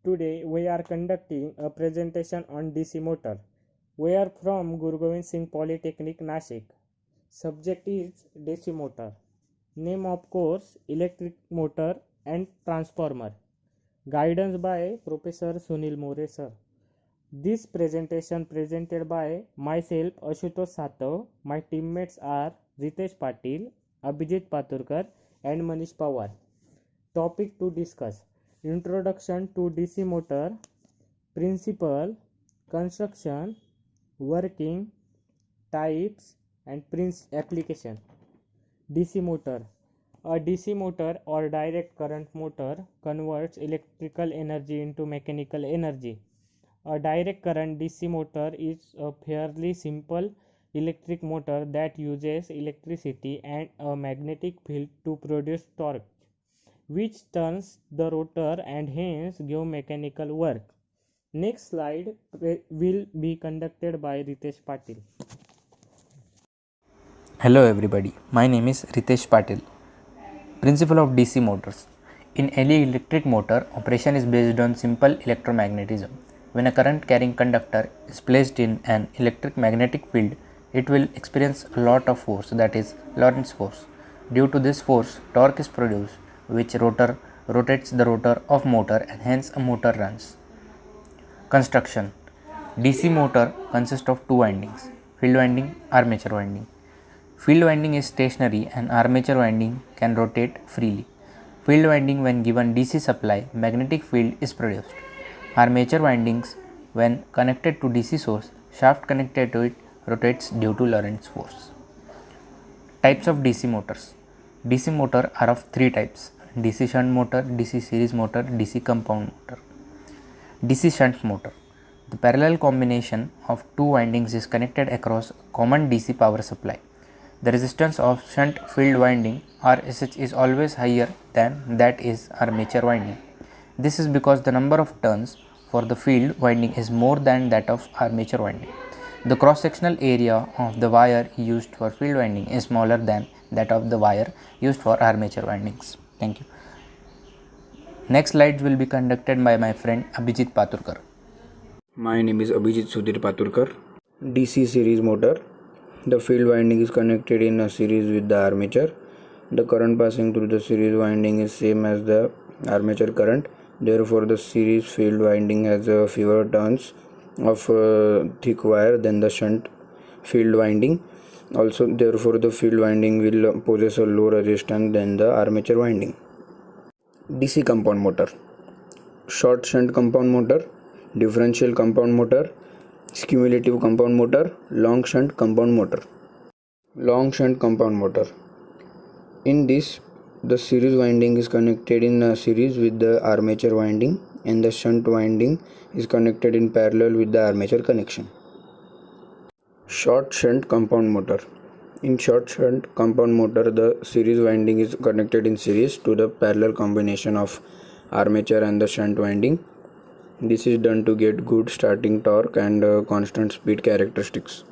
Today we are conducting a presentation on DC motor. We are from Guru Govind Singh Polytechnic, Nashik. Subject is DC motor. Name of course electric motor and transformer. Guidance by Professor Sunil More sir. This presentation presented by myself Ashutosh Satav. My teammates are Ritesh Patil, Abhijit Paturkar and Manish Pawar. Topic to discuss: Introduction to DC motor, principle, construction, working, types and application. DC motor. A DC motor or direct current motor converts electrical energy into mechanical energy. A direct current DC motor is a fairly simple electric motor that uses electricity and a magnetic field to produce torque, which turns the rotor and hence give mechanical work. Next slide will be conducted by Ritesh Patil. Hello everybody, my name is Ritesh Patil. Principle of DC motors. In any electric motor, operation is based on simple electromagnetism. When a current carrying conductor is placed in an electric magnetic field, it will experience a lot of force, that is Lorentz force. Due to this force, torque is produced, which rotates the rotor of motor and hence a motor runs. Construction. DC motor consists of two windings, field winding, armature winding. Field winding is stationary and armature winding can rotate freely. Field winding, when given DC supply, magnetic field is produced. Armature windings, when connected to DC source, shaft connected to it rotates due to Lorentz force. Types of DC motors. DC motor are of three types: DC shunt motor, DC series motor, DC compound motor. DC shunt motor. The parallel combination of two windings is connected across common DC power supply. The resistance of shunt field winding RSH is always higher than that is armature winding. This is because the number of turns for the field winding is more than that of armature winding. The cross-sectional area of the wire used for field winding is smaller than that of the wire used for armature windings. Thank you. Next slides will be conducted by my friend Abhijit Paturkar. My name is Abhijit Sudhir Paturkar. DC series motor. The field winding is connected in a series with the armature. The current passing through the series winding is same as the armature current. Therefore, the series field winding has fewer turns of thick wire than the shunt field winding. Also, therefore, the field winding will possess a low resistance than the armature winding. DC compound motor. Short shunt compound motor, differential compound motor, cumulative compound motor, long shunt compound motor. Long shunt compound motor. In this, the series winding is connected in a series with the armature winding and the shunt winding is connected in parallel with the armature connection. Short shunt compound motor. In short shunt compound motor, the series winding is connected in series to the parallel combination of armature and the shunt winding. This is done to get good starting torque and constant speed characteristics.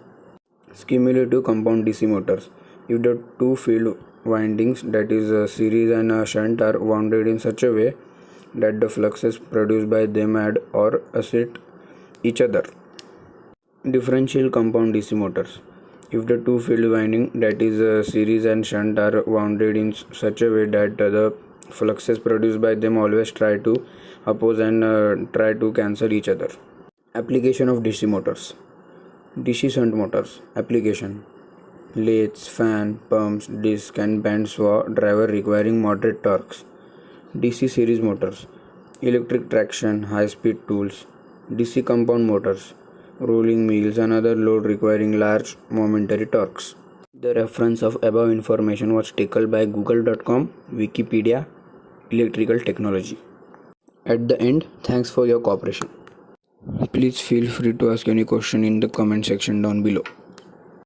Cumulative compound DC motors. If the two field windings, that is a series and a shunt, are wounded in such a way that the fluxes produced by them add or offset each other. Differential compound DC motors. If the two field winding, that is a series and shunt, are wounded in such a way that the fluxes produced by them always try to oppose and try to cancel each other. Application of DC motors. DC shunt motors. Application: lathes, fan, pumps, disc and band saw driver requiring moderate torques. DC series motors. Electric traction, high speed tools. DC compound motors. Rolling mills and other load requiring large momentary torques. The reference of above information was taken by google.com, Wikipedia, electrical technology. At the end, thanks for your cooperation. Please feel free to ask any question in the comment section down below.